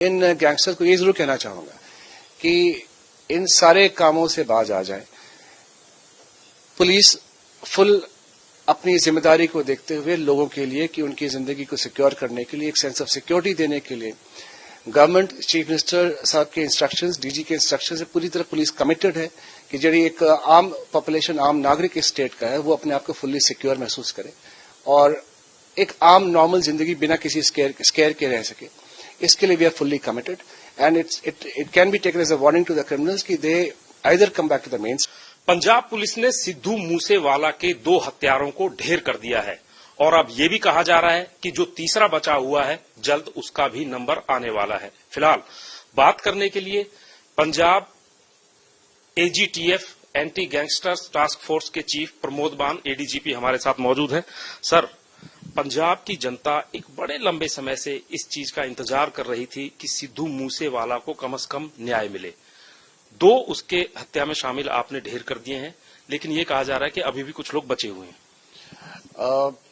इन gangster को ये जरूर कहना चाहूंगा कि इन सारे कामों से बाज आ जाए। पुलिस फुल अपनी जिम्मेदारी को देखते हुए लोगों के लिए कि उनकी जिंदगी को सिक्योर करने के लिए, एक सेंस ऑफ सिक्योरिटी देने के लिए गवर्नमेंट चीफ मिनिस्टर साहब के इंस्ट्रक्शंस, डीजी के इंस्ट्रक्शंस से पूरी तरह पुलिस कमिटेड है कि जड़ी एक आम पॉपुलेशन, आम नागरिक इस स्टेट का है, वो अपने आप को फुल्ली सिक्योर महसूस करे और एक आम नॉर्मल जिंदगी बिना किसी स्केयर के रह सके। इसके लिए we are fully committed and it can be taken as a warning to the criminals कि they either come back to the main. Punjab police ने सिद्धू मूसेवाला के 2 हत्यारों को ढेर कर दिया है और अब ये भी कहा जा रहा है कि जो तीसरा बचा हुआ है जल्द उसका भी नंबर आने वाला है। फिलहाल बात करने के लिए Punjab AGTF anti gangsters task force के चीफ प्रमोद बान एडीजीपी हमारे साथ मौजूद हैं। सर, पंजाब की जनता एक बड़े लंबे समय से इस चीज का इंतजार कर रही थी कि सिद्धू मूसेवाला को कम से कम न्याय मिले। 2 उसके हत्या में शामिल आपने ढेर कर दिए हैं, लेकिन ये कहा जा रहा है कि अभी भी कुछ लोग बचे हुए हैं।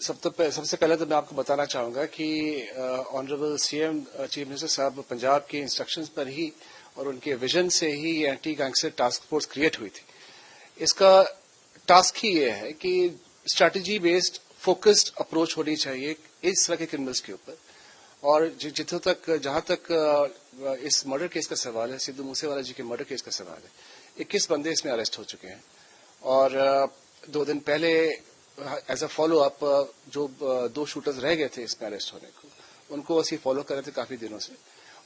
सबसे पहले तो मैं आपको बताना चाहूंगा कि ऑनरेबल सीएम चीफ मिनिस्टर साहब पंजाब के इंस्ट्रक्शंस पर ही और उनके विजन से ही anti gangster task force create हुई थी। इसका टास्क ही ये है कि स्ट्रैटेजी बेस्ड फोकस्ड अप्रोच होनी चाहिए इस तरह के क्रिमिनल्स के ऊपर। और जहां तक इस मर्डर केस का सवाल है, सिद्धू मूसेवाला जी के मर्डर केस का सवाल है, 21 बंदे इसमें अरेस्ट हो चुके हैं और 2 दिन पहले एज अ फॉलो अप जो 2 शूटर्स रह गए थे इसमें अरेस्ट होने को, उनको ਅਸੀਂ फॉलो कर रहे थे काफी दिनों से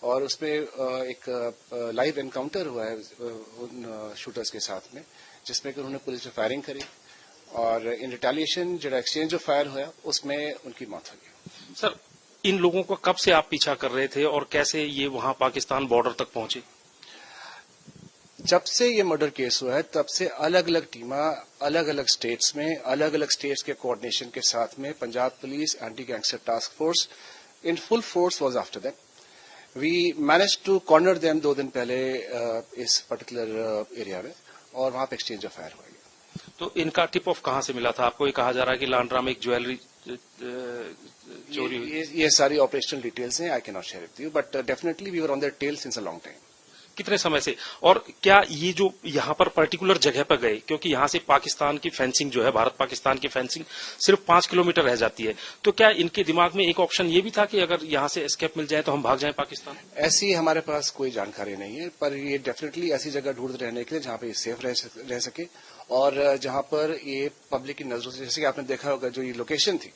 और उसमें एक लाइव एनकाउंटर हुआ है उन शूटर्स के साथ में, जिसमें कि उन्होंने पुलिस पे फायरिंग करी और इन रिटेलिएशन जो एक्सचेंज ऑफ फायर हुआ उसमें उनकी मौत हो गई। सर, इन लोगों का कब से आप पीछा कर रहे थे और कैसे ये वहां पाकिस्तान बॉर्डर तक पहुंचे? जब से ये मर्डर केस हुआ है तब से अलग अलग टीमा अलग अलग स्टेट्स में, अलग अलग स्टेट्स के कोऑर्डिनेशन के साथ में Punjab police anti gangster task force in full force was after them. We manage to corner them 2 दिन पहले इस पर्टिकुलर एरिया में और वहां पे एक्सचेंज ऑफ फायर हुआ। तो इनका टिप ऑफ कहां से मिला था आपको? ये कहा जा रहा है कि लांड्रा में एक ज्वेलरी चोरी हुई। ये सारी ऑपरेशनल डिटेल्स हैं, I can not share with you, but definitely we were on the tail since a long time. कितने समय से? और क्या ये जो यहाँ पर पर्टिकुलर जगह पर गए, क्योंकि यहाँ से पाकिस्तान की फेंसिंग जो है, भारत पाकिस्तान की फेंसिंग सिर्फ 5 किलोमीटर रह जाती है, तो क्या इनके दिमाग में एक ऑप्शन ये भी था कि अगर यहाँ से एस्केप मिल जाए तो हम भाग जाएं पाकिस्तान? ऐसी हमारे पास कोई जानकारी नहीं है, पर ये डेफिनेटली ऐसी जगह ढूंढ रहने के लिए जहाँ पे ये सेफ रह सके और जहाँ पर ये पब्लिक की नजरों से, जैसे कि आपने देखा होगा जो ये लोकेशन थी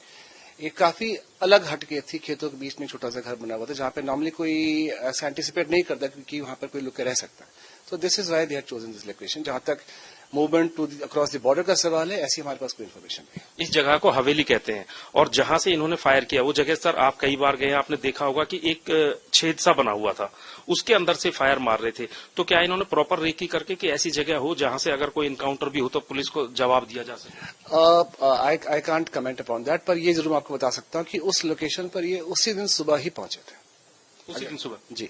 ये काफी अलग हटके थी, खेतों के बीच में छोटा सा घर बना हुआ था जहां पे नॉर्मली कोई ऐसा एंटिसिपेट नहीं करता कि वहां पर कोई लुक के रह सकता है। So this is why they had chosen this location. जहां तक movement to across the border का सवाल है, ऐसी हमारे पास कोई इन्फॉर्मेशन नहीं है। इस जगह को हवेली कहते हैं और जहां से इन्होंने फायर किया वो जगह, सर आप कई बार गए, आपने देखा होगा कि एक छेद सा बना हुआ था, उसके अंदर से फायर मार रहे थे। तो क्या इन्होंने प्रॉपर रेकी करके कि ऐसी जगह हो जहां से अगर कोई इनकाउंटर भी हो तो पुलिस को जवाब दिया जा सके? I can't comment upon that, पर ये जरूर आपको बता सकता हूं कि उस लोकेशन पर ये उसी दिन सुबह ही पहुंचे थे। उसी दिन सुबह? जी।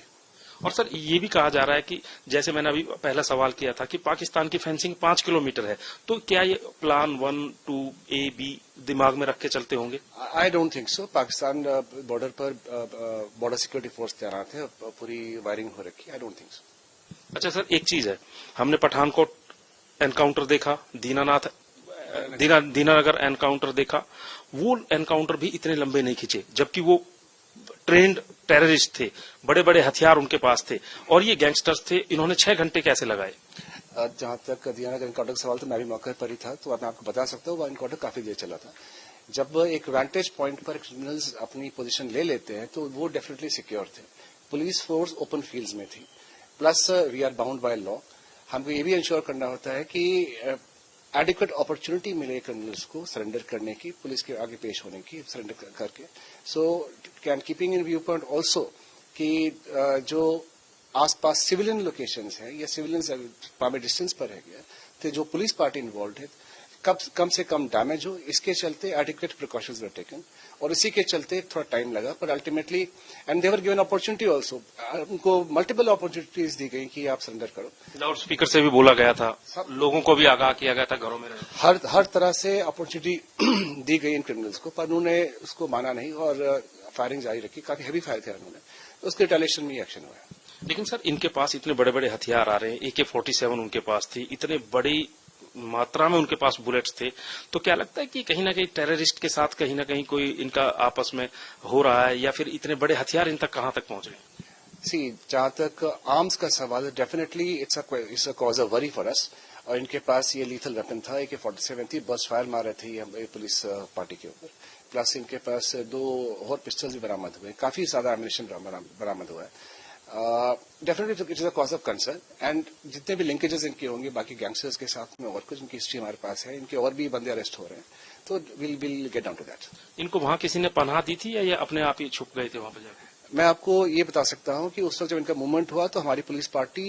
और सर ये भी कहा जा रहा है कि जैसे मैंने अभी पहला सवाल किया था कि पाकिस्तान की फेंसिंग 5 किलोमीटर है, तो क्या ये प्लान 1, 2, A, B दिमाग में रख के चलते होंगे? I don't think so. Pakistan border पर बॉर्डर सिक्योरिटी फोर्स तैनात है, पूरी वायरिंग हो रखी है। I don't think so. अच्छा सर, एक चीज है, हमने पठानकोट एनकाउंटर देखा, दीनानगर एनकाउंटर देखा, वो एनकाउंटर भी इतने लंबे नहीं खींचे, जबकि वो ट्रेंड टेररिस्ट थे, बड़े बड़े हथियार उनके पास थे और ये गैंगस्टर्स थे। इन्होंने 6 घंटे कैसे लगाए? जहां तक दीनानगर एनकाउंटर का सवाल था, मैं भी मौके पर ही था, तो मैं आपको बता सकता हूँ वो एनकाउंटर काफी देर चला था। जब एक वेंटेज पॉइंट पर क्रिमिनल्स अपनी पोजीशन ले लेते हैं तो वो डेफिनेटली सिक्योर थे। पुलिस फोर्स ओपन फील्ड्स में थी, plus we are bound by law. हमको ये भी इंश्योर करना होता है कि एडिक्वेट अपॉर्चुनिटी मिले क्रिमिनल्स को सरेंडर करने की, पुलिस के आगे पेश होने की, सरेंडर करके। So can keeping in view point also कि जो आसपास सिविलियन लोकेशंस हैं या सिविलियंस पामे डिस्टेंस पर है गया, तो जो पुलिस पार्टी इन्वॉल्व है कम से कम डैमेज हो, इसके चलते एडिक्वेट प्रिकॉशंस वर टेकन और इसी के चलते थोड़ा टाइम लगा, पर ultimately and they were given opportunity also, उनको मल्टीपल अपॉर्चुनिटीज दी गई कि आप सरेंडर करो। लाउड स्पीकर से भी बोला गया था, लोगों को भी आगाह किया गया था घरों में रहे। हर तरह से अपॉर्चुनिटी दी गई इन क्रिमिनल्स को, पर उन्होंने उसको माना नहीं और फायरिंग जारी रखी। काफी हैवी फायर किया उन्होंने। उसके रिटेलिएशन में एक्शन हुआ है। लेकिन सर इनके पास इतने बड़े बड़े हथियार आ रहे हैं, AK-47 उनके पास थी, इतने बड़ी मात्रा में उनके पास बुलेट्स थे, तो क्या लगता है कि कहीं ना कहीं टेररिस्ट के साथ कहीं ना कहीं कोई इनका आपस में हो रहा है, या फिर इतने बड़े हथियार इन तक कहां तक पहुंच गए? सी, जहां तक आर्म्स का सवाल है, definitely it's a cause of worry for us. और इनके पास ये लीथल वेपन था, AK-47 थी, बस फायर मार रहे थे ये पुलिस पार्टी के ऊपर। प्लस इनके पास 2 और पिस्टल्स भी बरामद हुए, काफी ज्यादा एमिनेशन बरामद हुआ है। Definitely it is a cause of concern, and जितने भी लिंकेजेस इनके होंगे बाकी गैंगस्टर्स के साथ में और कुछ इनकी हिस्ट्री हमारे पास है, इनके और भी बंदे अरेस्ट हो रहे हैं, तो we'll get down to that. इनको वहां किसी ने पनाह दी थी या ये अपने आप ही छुप गए थे वहां पर जाकर? मैं आपको ये बता सकता हूं कि उस वक्त जब इनका मूवमेंट हुआ तो हमारी पुलिस पार्टी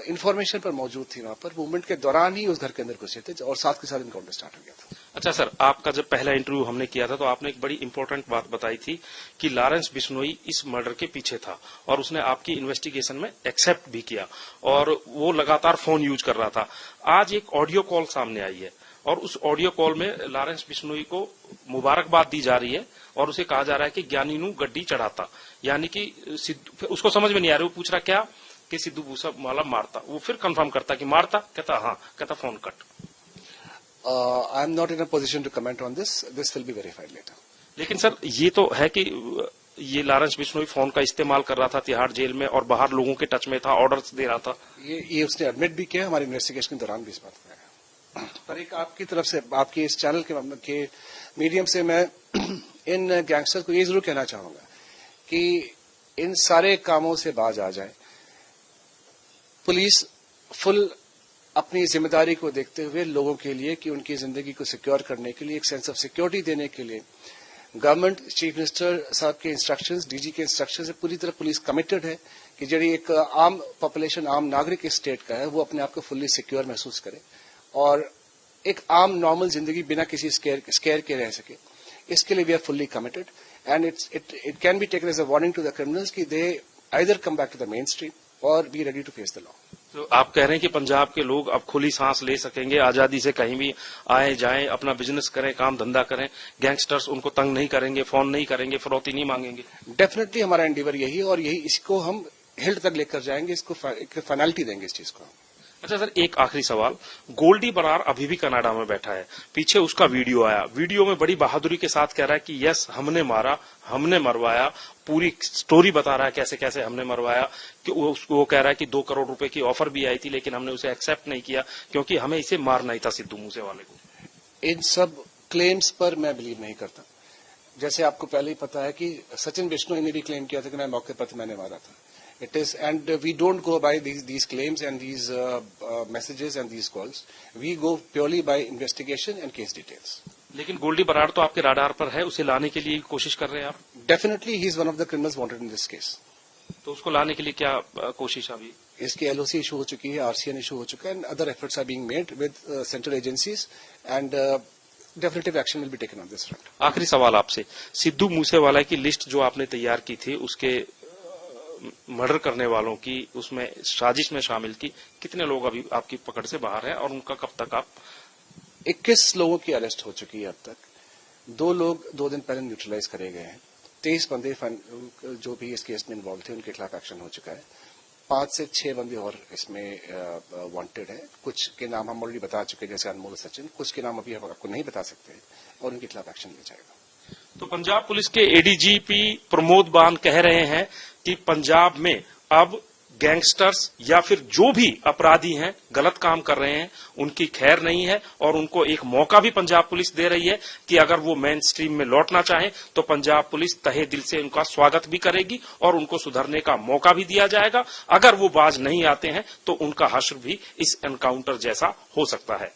इंफॉर्मेशन पर मौजूद थी वहां पर। मूवमेंट के दौरान ही उस घर के अंदर घुसे थे और साथ के साथ इनकाउंटर स्टार्ट हो गया था। अच्छा सर, आपका जब पहला इंटरव्यू हमने किया था तो आपने एक बड़ी इंपॉर्टेंट बात बताई थी कि लॉरेंस बिश्नोई इस मर्डर के पीछे था और उसने आपकी इन्वेस्टिगेशन में एक्सेप्ट भी किया और वो लगातार फोन यूज कर रहा था। आज एक ऑडियो कॉल सामने आई है और उस ऑडियो कॉल में लॉरेंस बिश्नोई को मुबारकबाद दी जा रही है और उसे कहा जा रहा है कि ज्ञानी नू गड्डी चढ़ाता, यानी कि उसको समझ में नहीं आ रहा, वो पूछ रहा क्या कि सिद्धू मूसेवाला मारता, वो फिर कंफर्म करता कि मारता, कहता हाँ, कहता phone cut. I am not in a position to comment on this will be verified later. लेकिन सर ये तो है कि ये लॉरेंस बिश्नोई फोन का इस्तेमाल कर रहा था तिहाड़ जेल में और बाहर लोगों के टच में था, ऑर्डर्स दे रहा था। ये उसने एडमिट भी किया, हमारी इन्वेस्टिगेशन के दौरान भी इस बात को आया। पर एक आपकी तरफ से, आपकी इस चैनल के मीडियम से मैं इन गैंगस्टर्स को ये जरूर कहना चाहूंगा कि इन सारे कामों से बाज आ जाए। पुलिस फुल अपनी जिम्मेदारी को देखते हुए लोगों के लिए कि उनकी जिंदगी को सिक्योर करने के लिए, एक सेंस ऑफ सिक्योरिटी देने के लिए गवर्नमेंट चीफ मिनिस्टर साहब के इंस्ट्रक्शंस, डीजी के इंस्ट्रक्शंस से पूरी तरह पुलिस कमिटेड है कि जड़ी एक आम पॉपुलेशन, आम नागरिक इस स्टेट का है, वो अपने आप को फुल्ली सिक्योर महसूस करे और एक आम नॉर्मल जिंदगी बिना किसी स्केयर के रह सके। इसके लिए we are fully committed and it can be taken as a warning to the criminals कि they either come back to the mainstream और be ready to face the law. तो आप कह रहे हैं कि पंजाब के लोग अब खुली सांस ले सकेंगे, आजादी से कहीं भी आए जाएं, अपना बिजनेस करें, काम धंधा करें, गैंगस्टर्स उनको तंग नहीं करेंगे, फोन नहीं करेंगे, फिरौती नहीं मांगेंगे? डेफिनेटली हमारा एंडीवर यही है और यही इसको हम हिल्ट तक लेकर जाएंगे, इसको फाइनलिटी देंगे इस चीज को। अच्छा सर, एक आखिरी सवाल, गोल्डी बरार अभी भी कनाडा में बैठा है, पीछे उसका वीडियो आया, वीडियो में बड़ी बहादुरी के साथ कह रहा है कि यस हमने मारा, हमने मरवाया, पूरी स्टोरी बता रहा है कैसे कैसे हमने मरवाया, कि वो कह रहा है कि 2 करोड़ रुपए की ऑफर भी आई थी लेकिन हमने उसे एक्सेप्ट नहीं किया क्योंकि हमें इसे मारना ही था सिद्धू मूसेवाले को। इन सब क्लेम्स पर मैं बिलीव नहीं करता। जैसे आपको पहले ही पता है कि सचिन बिश्नोई ने भी क्लेम किया था कि मैं मौके पर मैंने मारा था। It is, and we don't go by these claims and these messages and these calls. We go purely by investigation and case details. लेकिन गोल्डी बरार तो आपके राडार पर है, उसे लाने के लिए कोशिश कर रहे हैं आप? Definitely, he is one of the criminals wanted in this case. तो उसको लाने के लिए क्या कोशिश अभी? इसकी LOC इशू हो चुकी है, RCN इशू हो चुका है, and other efforts are being made with central agencies, and definitive action will be taken on this front. आखिरी सवाल आपसे, सिद्धू मूसेवाला की लिस्ट जो आपने तैयार की थी, उसके मर्डर करने वालों की, उसमें साजिश में शामिल की कितने लोग अभी आपकी पकड़ से बाहर हैं और उनका कब तक आप? 21 लोगों की अरेस्ट हो चुकी है अब तक। 2 लोग 2 दिन पहले न्यूट्रलाइज करे गए हैं। 23 बंदे जो भी इस केस में इन्वॉल्व थे उनके खिलाफ एक्शन हो चुका है। 5 से 6 बंदे और इसमें वांटेड है। कुछ के नाम हम ऑलरेडी बता चुके हैं जैसे अनमोल, सचिन, कुछ के नाम अभी हम आपको नहीं बता सकते और उनके खिलाफ एक्शन लिया जाएगा। तो पंजाब पुलिस के ADGP प्रमोद बान कह रहे हैं कि पंजाब में अब गैंगस्टर्स या फिर जो भी अपराधी हैं, गलत काम कर रहे हैं, उनकी खैर नहीं है और उनको एक मौका भी पंजाब पुलिस दे रही है कि अगर वो मेन स्ट्रीम में लौटना चाहें तो पंजाब पुलिस तहे दिल से उनका स्वागत भी करेगी और उनको सुधरने का मौका भी दिया जाएगा। अगर वो बाज नहीं आते हैं तो उनका हश्र भी इस एनकाउंटर जैसा हो सकता है।